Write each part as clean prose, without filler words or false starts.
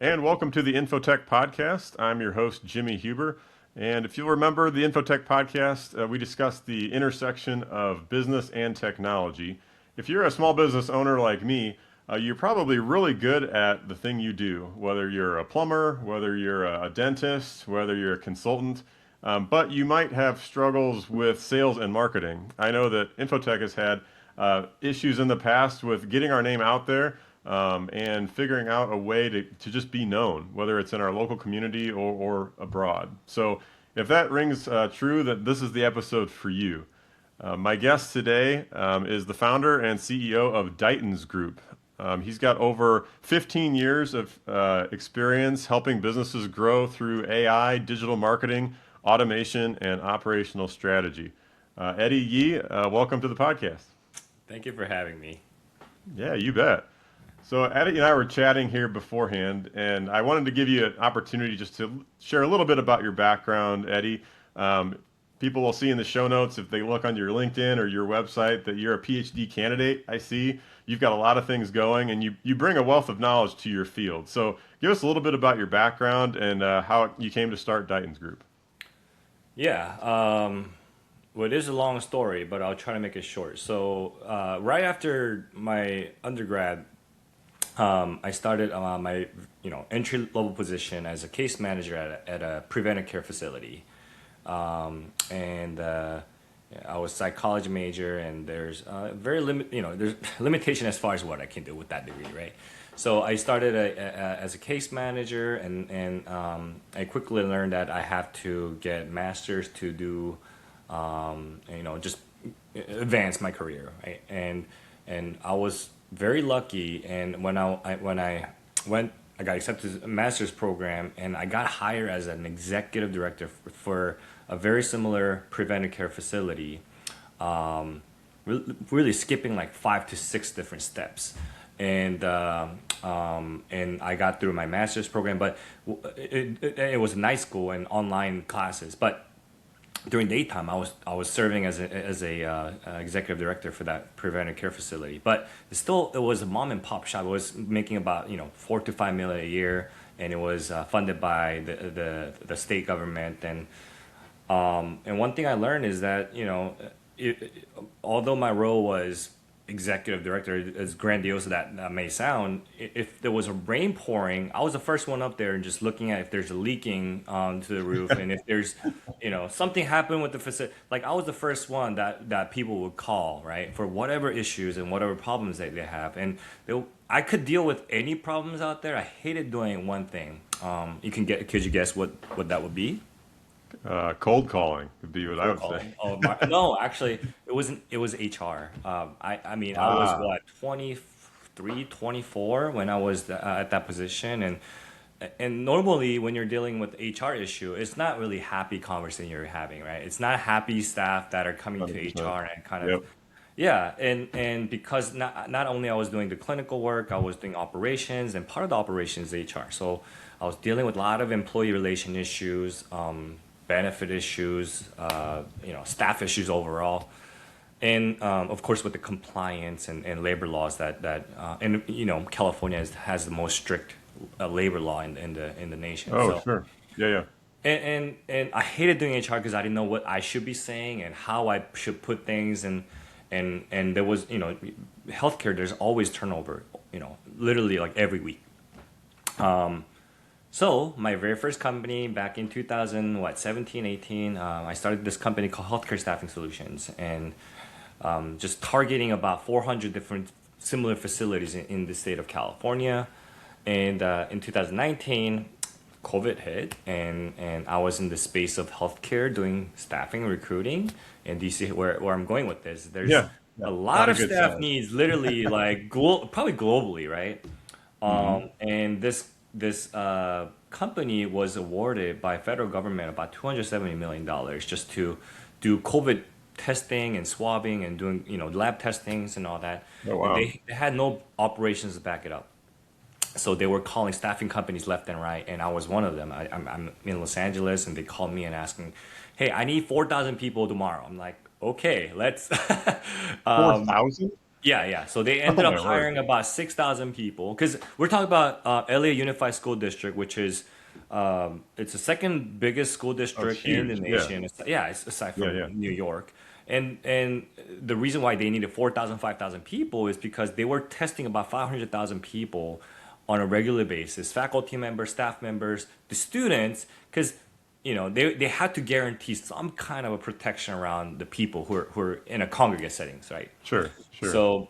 And welcome to the InfoTech podcast. I'm your host, Jimmy Huber. And if you'll remember the InfoTech podcast, we discussed the intersection of business and technology. If you're a small business owner like me, you're probably really good at the thing you do, whether you're a plumber, whether you're a dentist, whether you're a consultant, but you might have struggles with sales and marketing. I know that InfoTech has had issues in the past with getting our name out there and figuring out a way to just be known, whether it's in our local community or abroad. So if that rings true, that this is the episode for you. My guest today is the founder and CEO of Ditans Group. He's got over 15 years of experience helping businesses grow through AI, digital marketing, automation, and operational strategy. Eddie Yee, welcome to the podcast. Thank you for having me. Yeah, you bet. So Eddie and I were chatting here beforehand, and I wanted to give you an opportunity just to share a little bit about your background, Eddie. Um, People will see in the show notes if they look on your LinkedIn or your website that you're a PhD candidate. I see you've got a lot of things going, and you bring a wealth of knowledge to your field. So give us a little bit about your background and how you came to start Dighton's Group. Yeah, well, it is a long story, but I'll try to make it short. So, right after my undergrad, I started my entry level position as a case manager at a preventive care facility, and I was psychology major, and there's there's limitation as far as what I can do with that degree, right? So I started as a case manager, and I quickly learned that I have to get masters to do, just advance my career, right? And I was very lucky, and when I went, I got accepted to a master's program, and I got hired as an executive director for a very similar preventive care facility, really skipping like 5 to 6 different steps, and I got through my master's program, but it was a night school and online classes, but during daytime, I was serving as a executive director for that preventive care facility. But it was a mom and pop shop. It was making about 4 to 5 million a year, and it was funded by the state government. And one thing I learned is that although my role was executive director, as grandiose as that may sound, if there was a rain pouring, I was the first one up there and just looking at if there's a leaking onto the roof, and if there's, something happened with the facility. Like, I was the first one that people would call, right, for whatever issues and whatever problems they have. And I could deal with any problems out there. I hated doing one thing. Could you guess what that would be? Cold calling would be what I Cold would say. calling. Oh, no, actually, it wasn't. It was HR. I mean, I was Ah, what, 23, 24 when I was at that position, and normally when you're dealing with HR issue, it's not really happy conversation you're having, right? It's not happy staff that are coming to 100%. HR and kind of, Yep. yeah, and because not only I was doing the clinical work, I was doing operations, and part of the operations is HR. So I was dealing with a lot of employee relation issues, benefit issues, staff issues overall, and of course with the compliance and labor laws and California has the most strict labor law in the nation. Oh, So sure. Yeah, yeah. and I hated doing HR because I didn't know what I should be saying and how I should put things, and there was healthcare. There's always turnover, literally like every week. So my very first company back in 2000, 17, 18, I started this company called Healthcare Staffing Solutions, and just targeting about 400 different similar facilities in the state of California. And in 2019, COVID hit, and I was in the space of healthcare doing staffing, recruiting. And do you see where I'm going with this? There's Yeah. Yeah. a A lot lot of of good staff signs. needs, literally like probably globally, right? Hmm. And this company was awarded by federal government about $270 million just to do COVID testing and swabbing and doing lab testings and all that. Oh, And wow. they had no operations to back it up. So they were calling staffing companies left and right, and I was one of them. I'm in Los Angeles, and they called me and asking, "Hey, I need 4,000 people tomorrow." I'm like, "Okay, let's." um, 4,000? Yeah. So they Oh ended up my word. hiring about 6,000 people because we're talking about LA Unified School District, which is it's the second biggest school Oh, it's district in the huge. Yeah. nation. It's aside Yeah. from Yeah. New York. And the reason why they needed 4,000, 5,000 people is because they were testing about 500,000 people on a regular basis, faculty members, staff members, the students, because they had to guarantee some kind of a protection around the people who are in a congregate settings, right? Sure. Sure. So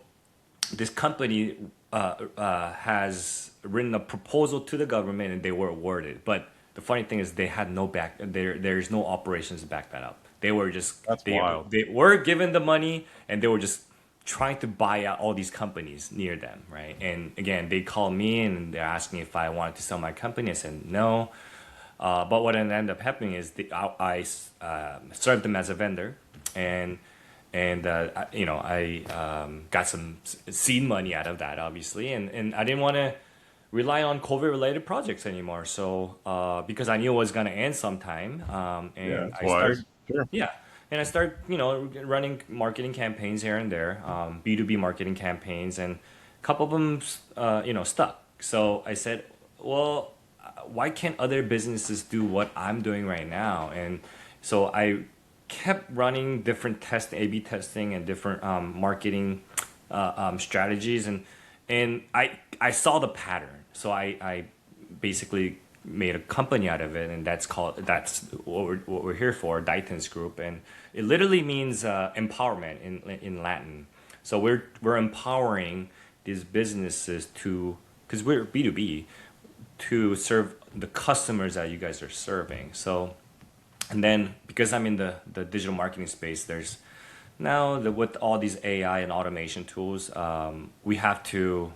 this company has written a proposal to the government and they were awarded. But the funny thing is they had no there's no operations to back that up. They were just That's wild. they were given the money and they were just trying to buy out all these companies near them, right? And again, they called me and they're asking if I wanted to sell my company. I said no. But what ended up happening is I served them as a vendor, and I got some seed money out of that, obviously, and I didn't want to rely on COVID related projects anymore. So because I knew it was gonna end sometime, Yeah. and That's I started, wise. Sure. yeah, and I started running marketing campaigns here and there, B2B marketing campaigns, and a couple of them stuck. So I said, well, why can't other businesses do what I'm doing right now? And so I kept running different A/B testing, and different marketing strategies, and I saw the pattern. So I basically made a company out of it, and that's what we're here for, Ditans Group, and it literally means empowerment in Latin. So we're empowering these businesses because we're B2B, to serve the customers that you guys are serving. So, and then because I'm in the digital marketing space, there's now with all these AI and automation tools, we have to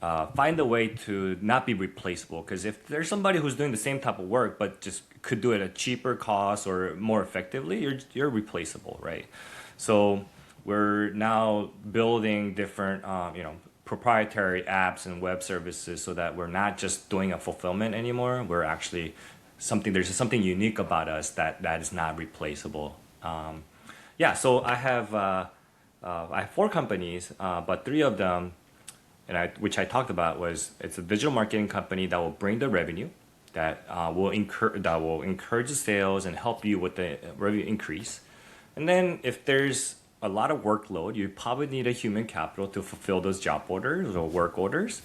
find a way to not be replaceable. Because if there's somebody who's doing the same type of work but just could do it at a cheaper cost or more effectively, you're replaceable, right? So we're now building different proprietary apps and web services so that we're not just doing a fulfillment anymore. We're actually there's something unique about us that is not replaceable. So I have 4 companies, but 3 of them, which I talked about, it's a digital marketing company that will bring the revenue, that will encourage the sales and help you with the revenue increase. And then if there's a lot of workload, you probably need a human capital to fulfill those job orders or work orders.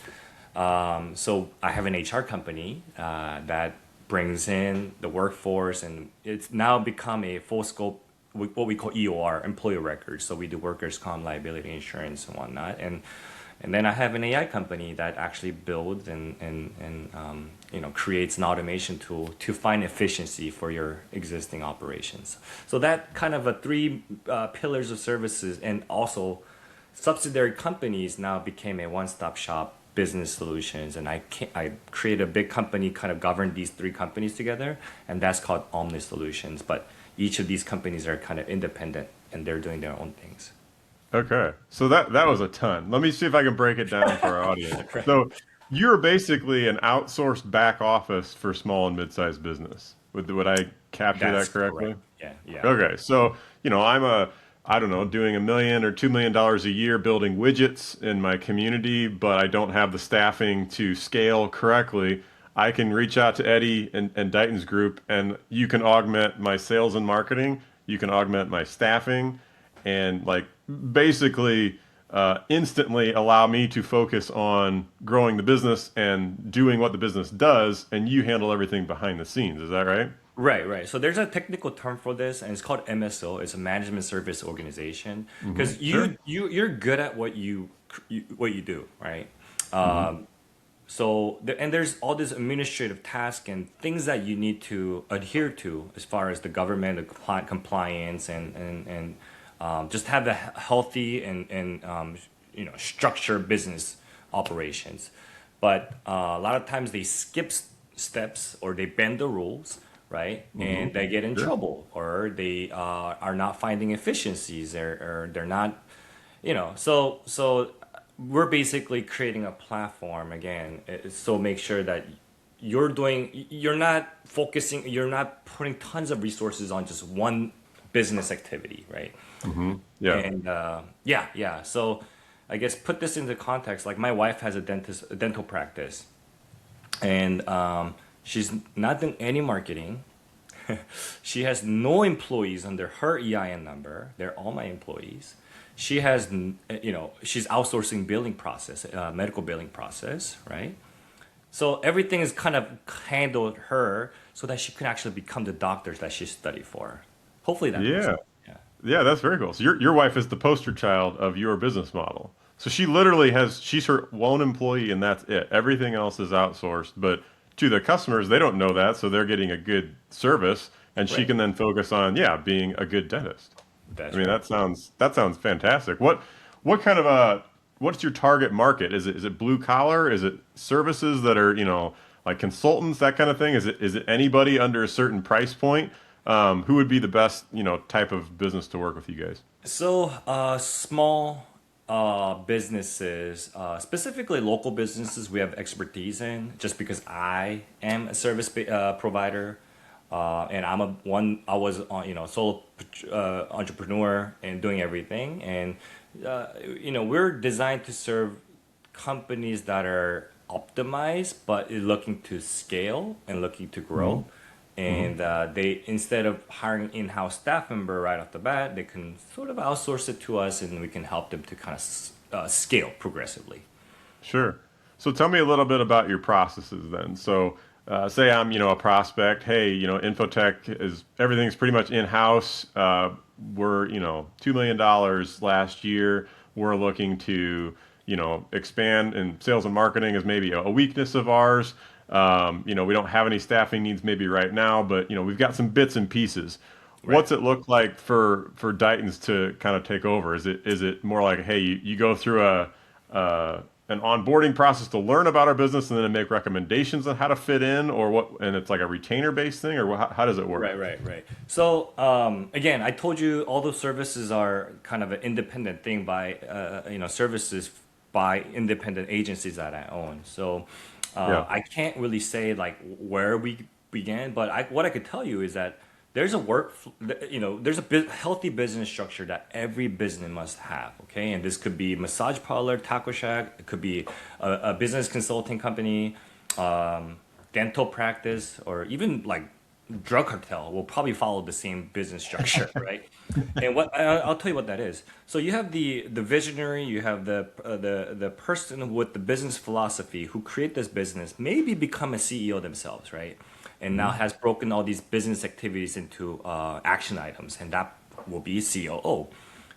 So I have an HR company that brings in the workforce, and it's now become a full scope, what we call EOR, employee records. So we do workers' comp, liability insurance, and whatnot. And then I have an AI company that actually builds and creates an automation tool to find efficiency for your existing operations. So that kind of 3 pillars of services, and also subsidiary companies now became a one-stop shop business solutions. And I created a big company, kind of govern these 3 companies together, and that's called Omni Solutions. But each of these companies are kind of independent, and they're doing their own things. Okay. So that was a ton. Let me see if I can break it down for our audience. Right. So you're basically an outsourced back office for small and mid-sized business. Would I capture That's that correctly? correct. Yeah. Okay. So, I don't know, doing $1 million or $2 million a year building widgets in my community, but I don't have the staffing to scale correctly. I can reach out to Eddie and Dighton's group, and you can augment my sales and marketing. You can augment my staffing, and basically instantly allow me to focus on growing the business and doing what the business does, and you handle everything behind the scenes. Is that right? Right. So there's a technical term for this, and it's called MSO. It's a management service organization, because Sure. you're good at what you do, right? And there's all this administrative tasks and things that you need to adhere to as far as the government, the compliance, and just have a healthy and structured business operations. But a lot of times they skip steps, or they bend the rules, right? And they get in Sure. trouble, or they are not finding efficiencies, or they're not, so we're basically creating a platform again, so make sure that you're not putting tons of resources on just one business activity, right? Yeah. And yeah. So I guess put this into context. Like my wife has a dental practice, and she's not doing any marketing. She has no employees under her EIN number. They're all my employees. She has, she's outsourcing billing process, medical billing process, right? So everything is kind of handled her so that she can actually become the doctors that she studied for. Hopefully that makes Yeah. sense. Yeah. Yeah, that's very cool. So your wife is the poster child of your business model. So she literally she's her lone employee and that's it. Everything else is outsourced, but to the customers, they don't know that, so they're getting a good service and she Right. can then focus on, yeah, being a good dentist. I That's mean, right. that sounds fantastic. What kind of what's your target market? Is it blue collar? Is it services that are, like consultants, that kind of thing? Is it anybody under a certain price point? Who would be the best, type of business to work with you guys? So, small businesses, specifically local businesses, we have expertise in just because I am a service provider. And I was solo entrepreneur and doing everything. And, we're designed to serve companies that are optimized, but looking to scale and looking to grow. And they, instead of hiring in-house staff member right off the bat, they can sort of outsource it to us, and we can help them to kind of scale progressively. Sure. So tell me a little bit about your processes then. So say I'm, a prospect. Hey, InfoTech is everything's pretty much in-house. We're, $2 million last year. We're looking to, expand, and sales and marketing is maybe a weakness of ours. We don't have any staffing needs maybe right now, but we've got some bits and pieces. Right. What's it look like for Dightons to kind of take over? Is it more like, hey, you go through an onboarding process to learn about our business and then make recommendations on how to fit in, or what? And it's like a retainer based thing, or how does it work? Right. So again, I told you all those services are kind of an independent thing by services by independent agencies that I own. So Yeah. I can't really say like where we began, but what I could tell you is that there's a there's a healthy business structure that every business must have. Okay, and this could be massage parlor, taco shack. It could be a business consulting company, dental practice, or even like drug cartel will probably follow the same business structure, right? And I'll tell you what that is. So you have the visionary, you have the person with the business philosophy who create this business, maybe become a CEO themselves, right? And now has broken all these business activities into action items, and that will be COO,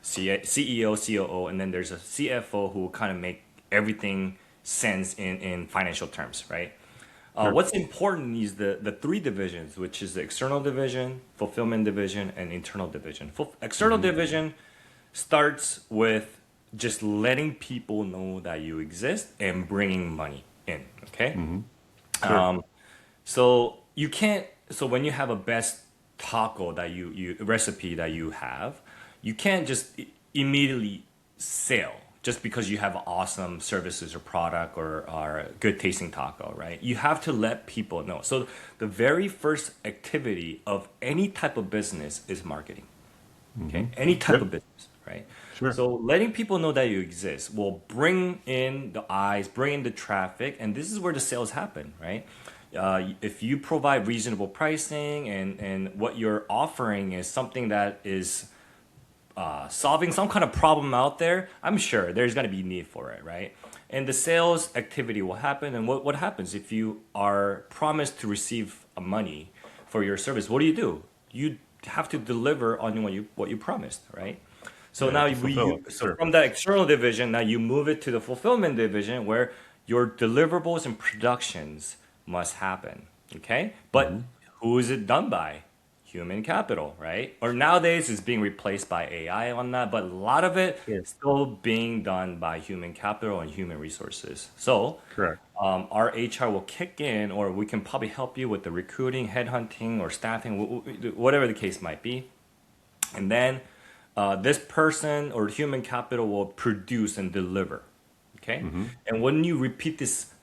CEO, COO, and then there's a CFO who will kind of make everything sense in financial terms, right? Sure. What's important is the three divisions, which is the external division, fulfillment division, and internal division. External division starts with just letting people know that you exist and bringing money in. Okay. Sure. So you can't. So when you have a best taco that you recipe that you have, you can't just immediately sell just because you have awesome services or product or a good tasting taco, right? You have to let people know. So the very first activity of any type of business is marketing. Okay, any type Yep. of business, right? Sure. So letting people know that you exist will bring in the eyes, bring in the traffic, and this is where the sales happen, right? If you provide reasonable pricing and what you're offering is something that is solving some kind of problem out there, I'm sure there's going to be need for it, right? And the sales activity will happen. And what happens if you are promised to receive money for your service? What do? You have to deliver on what you promised, right? So Yeah, you have now to fulfill it. so Sure. from that external division, now you move it to the fulfillment division where your deliverables and productions must happen. Okay, but who is it done by? Human capital, right? Or nowadays it's being replaced by AI on that, but a lot of it Sure. still being done by human capital and human resources. So Correct. our HR will kick in, or we can probably help you with the recruiting, headhunting, or staffing, whatever the case might be. And then this person or human capital will produce and deliver. Okay. And when you repeat this,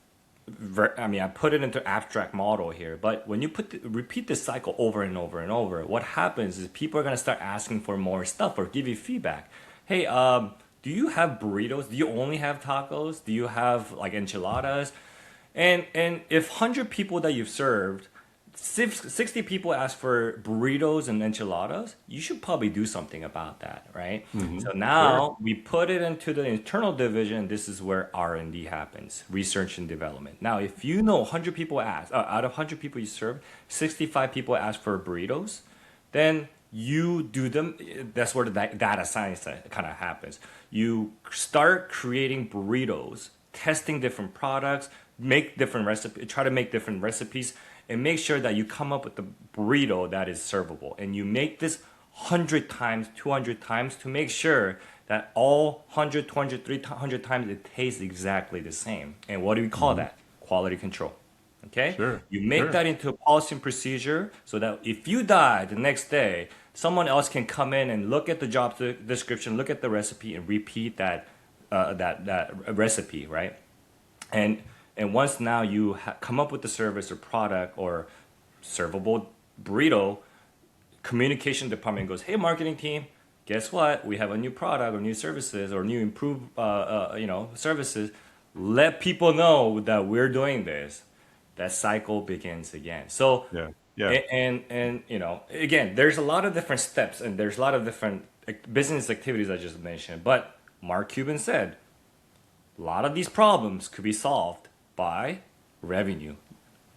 I put it into abstract model here, but when you repeat this cycle over and over and over, what happens is people are going to start asking for more stuff or give you feedback. Hey, do you have burritos? Do you only have tacos? Do you have like enchiladas? And if 100 people that you've served, 60 people ask for burritos and enchiladas, you should probably do something about that, right? So Sure. now we put it into the internal division. This is where R&D happens, research and development. Now, if you know 100 people ask, out of 100 people you serve, 65 people ask for burritos, then you do them. That's where the data science kind of happens. You start creating burritos, testing different products, make different recipes, try to make different recipes, and make sure that you come up with the burrito that is servable. And you make this 100 times, 200 times to make sure that all 100, 200, 300 times it tastes exactly the same. And what do we call that? Quality control. Okay? Sure. You make Sure. that into a policy and procedure so that if you die the next day, someone else can come in and look at the job description, look at the recipe, and repeat that recipe, right? And and once now you come up with the service or product or servable burrito, communication department goes, "Hey, marketing team, guess what? We have a new product or new services or new improved services. Let people know that we're doing this." That cycle begins again. So, Yeah. Yeah. and again, there's a lot of different steps and there's a lot of different business activities I just mentioned. But Mark Cuban said a lot of these problems could be solved by revenue,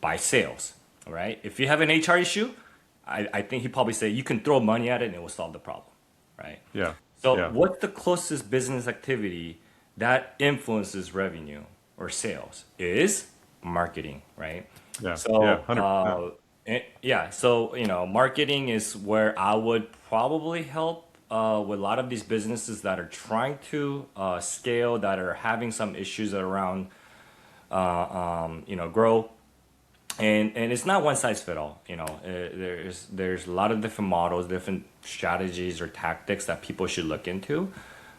by sales. All right. If you have an HR issue, I think he'd probably say you can throw money at it and it will solve the problem. Right. Yeah. So, Yeah. what's the closest business activity that influences revenue or sales is marketing, right? Yeah. Yeah. So, 100%. yeah, so marketing is where I would probably help with a lot of these businesses that are trying to scale, that are having some issues around, grow. And it's not one size fit all. There's a lot of different models, different strategies or tactics that people should look into.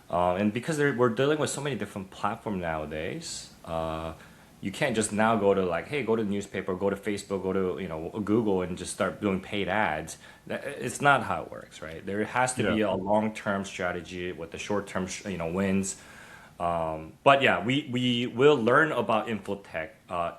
And because we're dealing with so many different platforms nowadays, you can't just now go to like, hey, go to the newspaper, go to Facebook, go to Google, and just start doing paid ads. It's not how it works, right? There has to Yeah. be a long-term strategy with the short-term, wins. But yeah, we will learn about InfoTech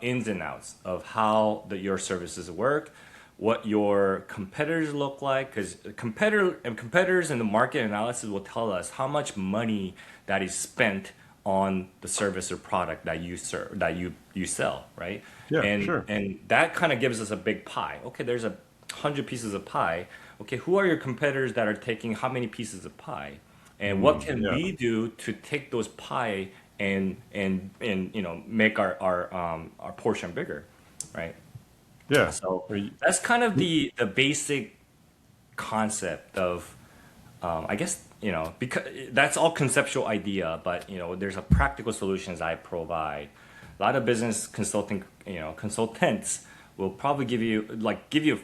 ins and outs of how your services work, what your competitors look like, because competitors in the market analysis will tell us how much money that is spent on the service or product that you serve, that you sell, right? Yeah. And Sure. and that kind of gives us a big pie. Okay, there's 100 pieces of pie. Okay, who are your competitors that are taking how many pieces of pie? And what can Yeah. we do to take those pie and make our portion bigger, right? Yeah. So Well, y- that's kind of the basic concept of, I guess, because that's all conceptual idea, but there's a practical solutions I provide. A lot of business consulting, consultants will probably give you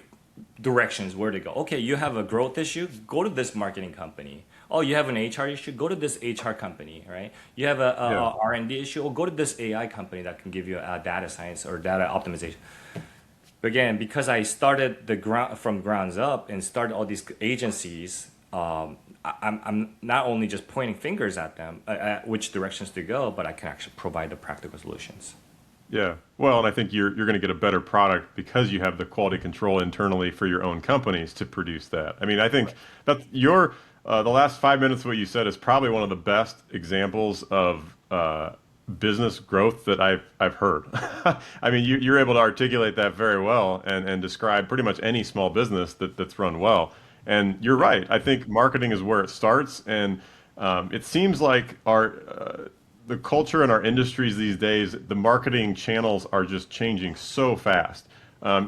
directions where to go. Okay, you have a growth issue, go to this marketing company. Oh, you have an HR issue, go to this HR company, right? You have Yeah. a R&D issue, or go to this AI company that can give you data science or data optimization. But again, because I started from grounds up and started all these agencies, I'm not only just pointing fingers at them, at which directions to go, but I can actually provide the practical solutions. Yeah. Well, and I think you're going to get a better product because you have the quality control internally for your own companies to produce that. I mean, I think that the last 5 minutes of what you said is probably one of the best examples of business growth that I've heard. I mean, you're able to articulate that very well and describe pretty much any small business that's run well. And you're right. I think marketing is where it starts, and it seems like the culture in our industries these days, the marketing channels are just changing so fast.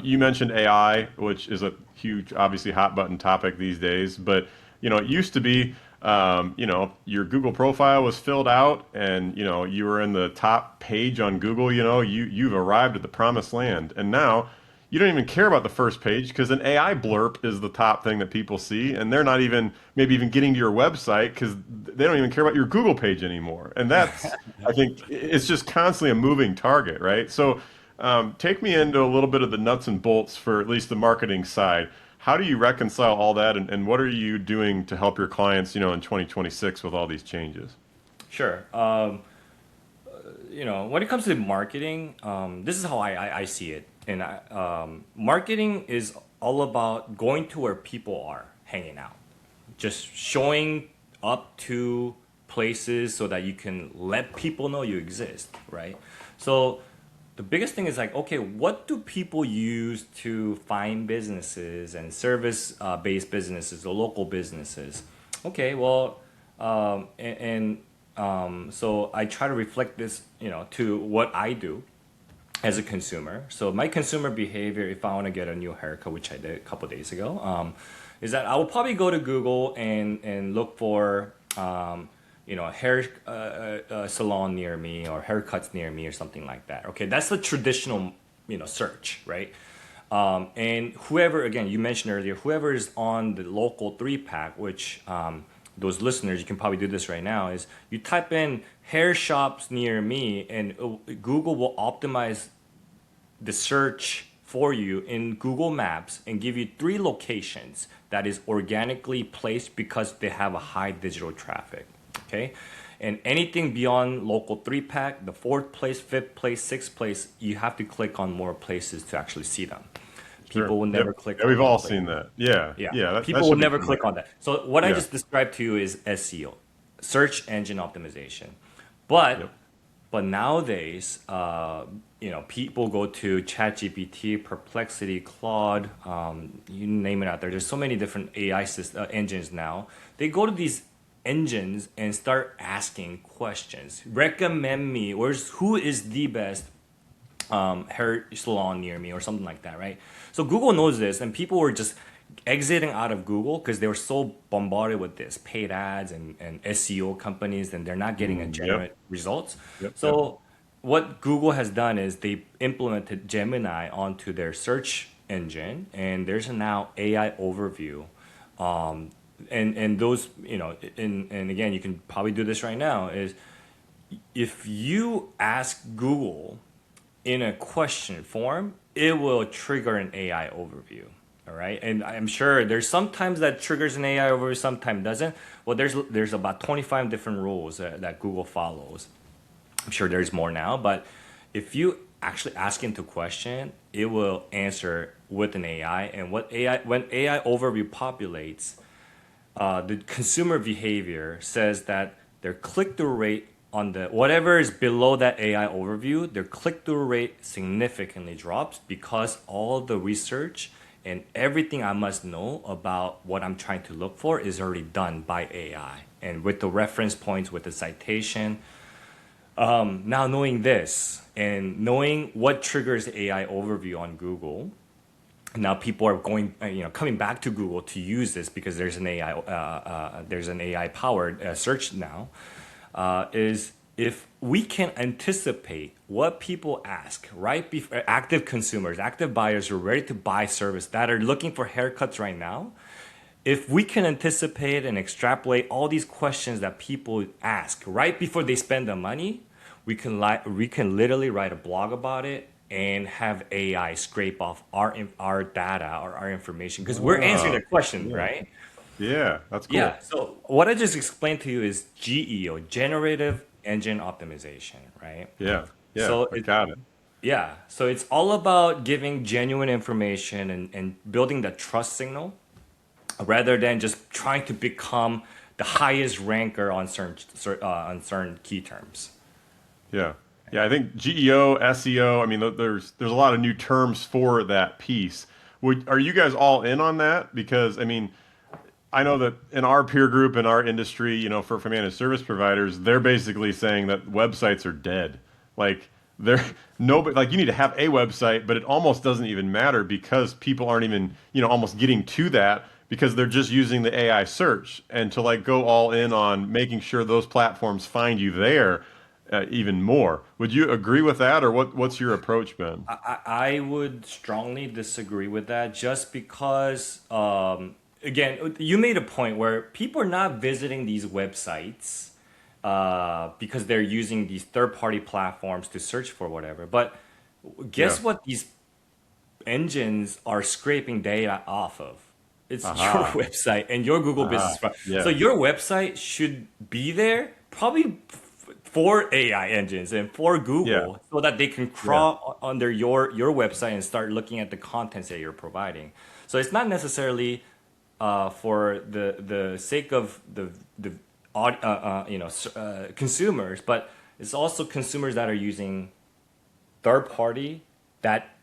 You mentioned AI, which is a huge, obviously hot button topic these days, but it used to be, your Google profile was filled out, and you were in the top page on Google. You've arrived at the promised land, and now you don't even care about the first page because an AI blurb is the top thing that people see, and they're not even maybe even getting to your website because they don't even care about your Google page anymore. And that's, I think, it's just constantly a moving target, right? So, take me into a little bit of the nuts and bolts for at least the marketing side. How do you reconcile all that, and what are you doing to help your clients, in 2026 with all these changes? Sure. When it comes to marketing, this is how I see it. And marketing is all about going to where people are hanging out, just showing up to places so that you can let people know you exist, right? So the biggest thing is like, okay, what do people use to find businesses and service-based businesses or local businesses? Okay, well, so I try to reflect this, to what I do as a consumer. So my consumer behavior, if I want to get a new haircut, which I did a couple days ago, is that I will probably go to Google and look for a hair salon near me or haircuts near me or something like that. Okay, that's the traditional search, right? And whoever, again, you mentioned earlier, whoever is on the local 3-pack, which those listeners, you can probably do this right now, is you type in hair shops near me and Google will optimize the search for you in Google Maps and give you 3 locations that is organically placed because they have a high digital traffic. Okay, and anything beyond local 3-pack, the 4th place, 5th place, 6th place, you have to click on more places to actually see them. Sure. People will never click. Yeah, we've all seen that. Yeah. That People should will be never familiar. click on that. So what I Yeah. just described to you is SEO, search engine optimization. But Yep. but nowadays, people go to ChatGPT, Perplexity, Claude, you name it out there. There's so many different AI engines now. They go to these engines and start asking questions. Recommend me, who is the best hair salon near me or something like that, right? So Google knows this, and people were just exiting out of Google because they were so bombarded with this paid ads and SEO companies, and they're not getting a genuine results. So what Google has done is they implemented Gemini onto their search engine, and there's now AI overview. And those, and again, you can probably do this right now, is if you ask Google in a question form, it will trigger an AI overview. All right, and I'm sure there's sometimes that triggers an AI overview, sometimes doesn't. Well, there's about 25 different rules that Google follows. I'm sure there's more now, but if you actually ask into question, it will answer with an AI. And when AI overview populates, the consumer behavior says that their click-through rate on the whatever is below that AI overview, their click-through rate significantly drops because all the research and everything I must know about what I'm trying to look for is already done by AI. And with the reference points, with the citation, now knowing this and knowing what triggers AI overview on Google, now people are coming back to Google to use this because there's an AI powered search now. Is if we can anticipate what people ask right before active consumers, active buyers who are ready to buy service that are looking for haircuts right now, if we can anticipate and extrapolate all these questions that people ask right before they spend the money, we can literally write a blog about it and have AI scrape off our data or our information because we're answering the question, right? Yeah, that's cool. Yeah. So what I just explained to you is GEO, generative engine optimization, right? Yeah. So I got it. yeah. So it's all about giving genuine information and building that trust signal rather than just trying to become the highest ranker on certain key terms. Yeah. Yeah, I think GEO, SEO, I mean, there's a lot of new terms for that piece. Are you guys all in on that? Because, I mean, I know that in our peer group, in our industry, for managed service providers, they're basically saying that websites are dead. Like, nobody, like, you need to have a website, but it almost doesn't even matter because people aren't even, almost getting to that because they're just using the AI search. And to like go all in on making sure those platforms find you there even more. Would you agree with that, or what's your approach, Ben? I would strongly disagree with that just because, again, you made a point where people are not visiting these websites because they're using these third-party platforms to search for whatever. But guess what these engines are scraping data off of? It's your website and your Google Business. Yeah. So your website should be there probably for AI engines and for Yeah. Google so that they can Yeah. crawl under your website and start looking at the contents that you're providing. So it's not necessarily for the sake of the consumers, but it's also consumers that are using third party that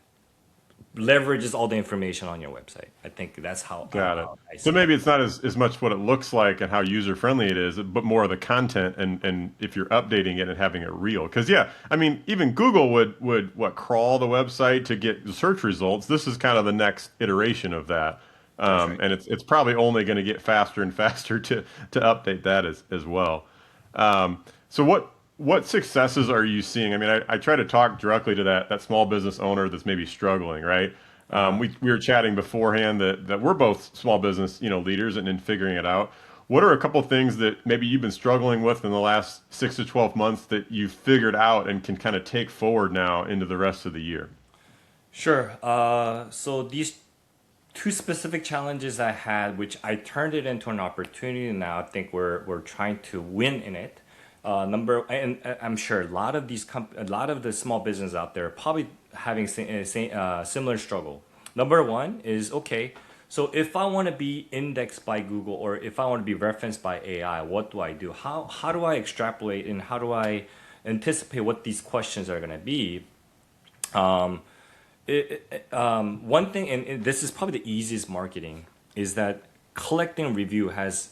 leverages all the information on your website. I think that's Got it. how I So see it. maybe it's not as much what it looks like and how user friendly it is, but more of the content and if you're updating it and having it real. Because yeah, I mean, even Google would what crawl the website to get the search results. This is kind of the next iteration of that, That's right. and it's probably only going to get faster and faster to update that as well. So what successes are you seeing? I mean, I try to talk directly to that small business owner that's maybe struggling, right? Uh-huh. We were chatting beforehand that we're both small business leaders and in figuring it out. What are a couple of things that maybe you've been struggling with in the last 6 to 12 months that you've figured out and can kind of take forward now into the rest of the year? Sure. So these two specific challenges I had, which I turned it into an opportunity. Now I think we're trying to win in it. I'm sure a lot of a lot of the small business out there are probably having similar struggle. Number one is okay. So if I want to be indexed by Google or if I want to be referenced by AI, what do I do? How do I extrapolate and how do I anticipate what these questions are going to be? Um, One thing, and this is probably the easiest marketing, is that collecting review has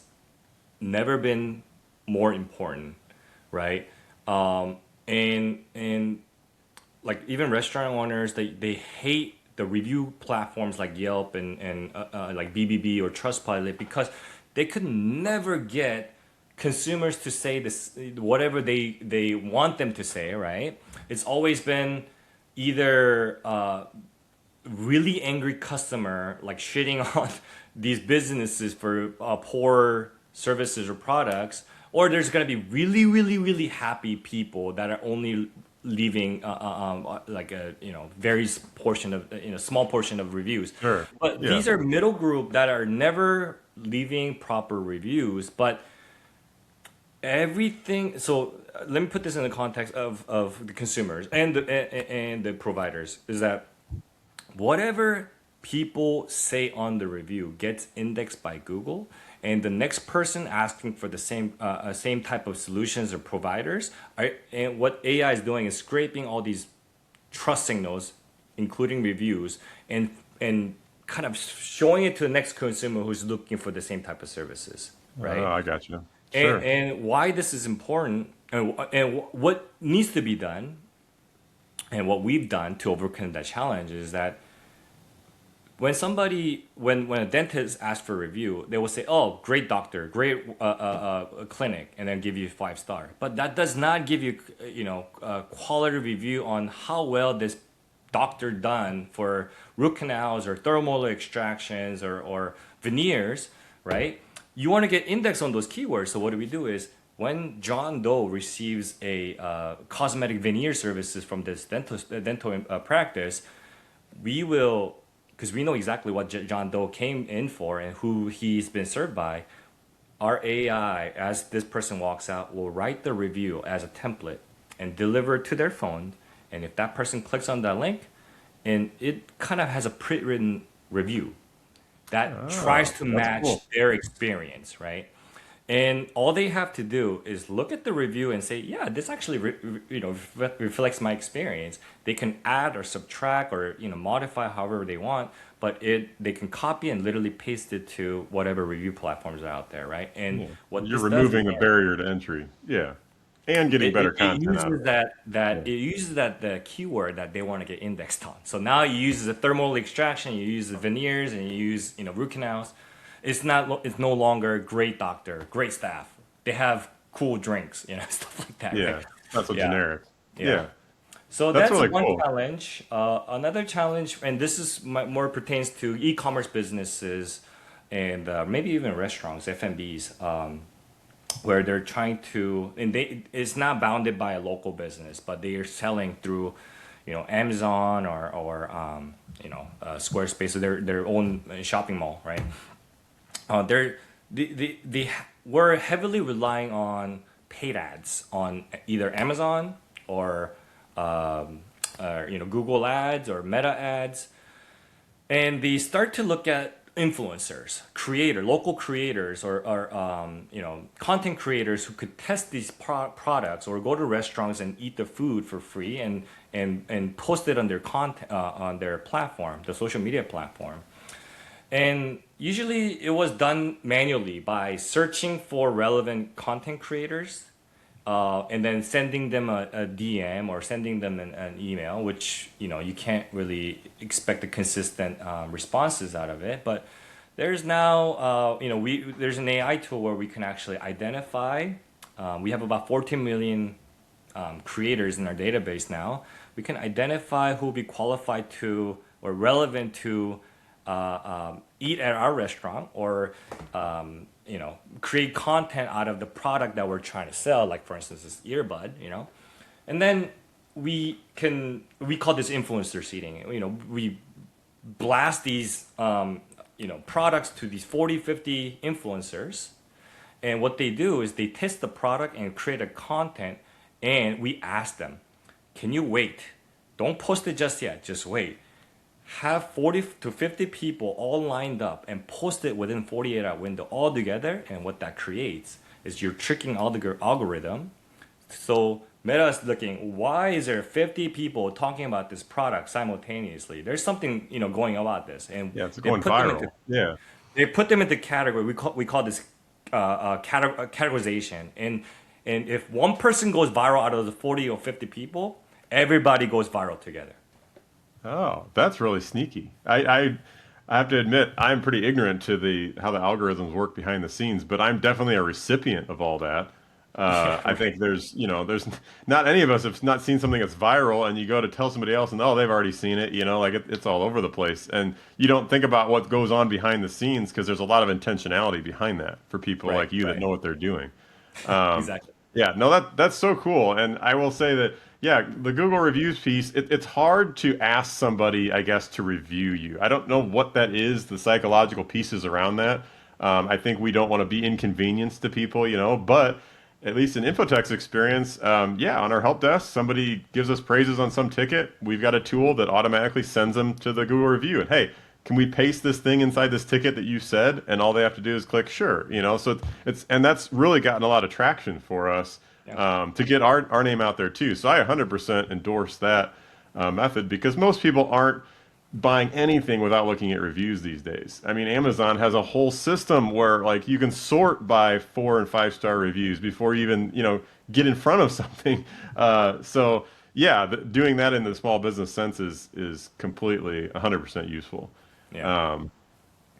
never been more important, right? And like even restaurant owners, they hate the review platforms like Yelp and like BBB or Trustpilot because they could never get consumers to say this whatever they want them to say, right? It's always been either really angry customer like shitting on these businesses for poor services or products, or there's gonna be really happy people that are only leaving like a very portion of small portion of reviews. Sure. But Yeah. these are middle group that are never leaving proper reviews, but everything. So let me put this in the context of the consumers and the providers is that whatever people say on the review gets indexed by Google, and the next person asking for the same type of solutions or providers, and what AI is doing is scraping all these trust signals, including reviews, and kind of showing it to the next consumer who's looking for the same type of services, Oh, right? I got you. And, Sure. and why this is important and what needs to be done and what we've done to overcome that challenge is that when a dentist asks for a review, they will say, "Oh, great doctor, great clinic," and then give you 5 star. But that does not give you, a quality review on how well this doctor done for root canals or thermal extractions or veneers, right? You want to get indexed on those keywords. So what do we do is when John Doe receives a cosmetic veneer services from this dental practice, we will, because we know exactly what John Doe came in for and who he's been served by, our AI, as this person walks out, will write the review as a template and deliver it to their phone. And if that person clicks on that link, and it kind of has a pre-written review that tries Oh, to that's match cool. their experience, right? And all they have to do is look at the review and say, yeah, this actually reflects my experience. They can add or subtract or modify however they want, but they can copy and literally paste it to whatever review platforms are out there, right? And Yeah. what You're this does is removing the barrier to entry. Yeah. And getting better it content out uses of it. that Yeah. it uses that the keyword that they want to get indexed on. So now you use the thermal extraction, you use the veneers, and you use root canals. It's no longer great doctor, great staff. They have cool drinks, stuff like that, right? Yeah. Not so Yeah, generic. yeah. Yeah. So That's that's really one cool. challenge. Another challenge, and this is more pertains to e-commerce businesses and maybe even restaurants, F&Bs. Where they're trying to, and it's not bounded by a local business, but they are selling through Amazon or Squarespace, so their own shopping mall, right? They were heavily relying on paid ads on either Amazon or Google ads or Meta ads, and they start to look at influencers, local creators, or content creators who could test these products or go to restaurants and eat the food for free and post it on their content on their platform, the social media platform. And usually it was done manually by searching for relevant content creators and then sending them a DM or sending them an email, which you can't really expect the consistent responses out of it. But there's now there's an AI tool where we can actually identify. We have about 14 million creators in our database now. We can identify who will be qualified to or relevant to eat at our restaurant or create content out of the product that we're trying to sell, like for instance this earbud, and then we call this influencer seeding. We blast these products to these 40-50 influencers, and what they do is they test the product and create a content, and we ask them, can you wait? Don't post it just yet, just wait. Have 40 to 50 people all lined up and post it within 48-hour window all together. And what that creates is you're tricking all the algorithm. So Meta is looking, why is there 50 people talking about this product simultaneously? There's something going about this, and it's going viral. They put them into category. We call this categorization. And if one person goes viral out of the 40 or 50 people, everybody goes viral together. Oh, that's really sneaky. I have to admit, I'm pretty ignorant to how the algorithms work behind the scenes, but I'm definitely a recipient of all that. I think there's not any of us have not seen something that's viral, and you go to tell somebody else, and they've already seen it. It's all over the place, and you don't think about what goes on behind the scenes because there's a lot of intentionality behind that for people like you that know what they're doing. Exactly. Yeah, no, that's so cool, and I will say that. Yeah, the Google reviews piece, it's hard to ask somebody, I guess, to review you. I don't know what that is, the psychological pieces around that. I think we don't want to be inconvenienced to people, but at least in InfoTech's experience, on our help desk, somebody gives us praises on some ticket. We've got a tool that automatically sends them to the Google review. And hey, can we paste this thing inside this ticket that you said? And all they have to do is click sure, so and that's really gotten a lot of traction for us. To get our name out there too. So I 100% endorse that method because most people aren't buying anything without looking at reviews these days. I mean, Amazon has a whole system where you can sort by 4 and 5 star reviews before you even get in front of something. Doing that in the small business sense is completely 100% useful. Yeah.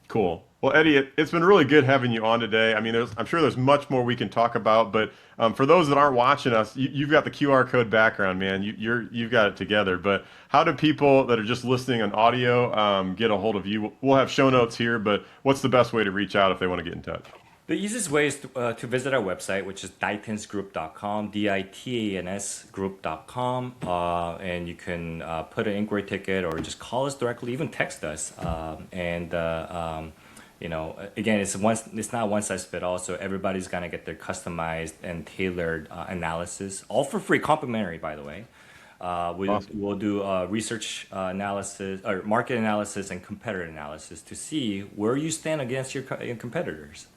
Cool. Well, Eddie, it's been really good having you on today. I mean, I'm sure there's much more we can talk about, but for those that aren't watching us, you've got the QR code background, man. You've got it together. But how do people that are just listening on audio get a hold of you? We'll have show notes here, but what's the best way to reach out if they want to get in touch? The easiest way is to visit our website, which is ditansgroup.com, DITANSgroup.com, and you can put an inquiry ticket or just call us directly, even text us, again, it's not one size fit all, so everybody's gonna get their customized and tailored analysis, all for free, complimentary, by the way. We'll do research analysis, or market analysis, and competitor analysis to see where you stand against your competitors.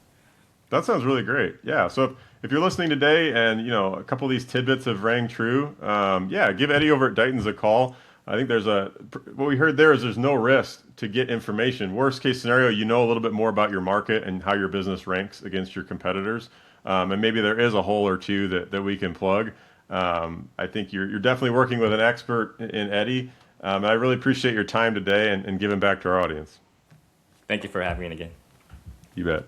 That sounds really great. Yeah. So if you're listening today and a couple of these tidbits have rang true, give Eddie over at Dighton's a call. I think what we heard there is there's no risk to get information. Worst case scenario, a little bit more about your market and how your business ranks against your competitors. And maybe there is a hole or two that we can plug. I think you're definitely working with an expert in Eddie. And I really appreciate your time today and giving back to our audience. Thank you for having me again. You bet.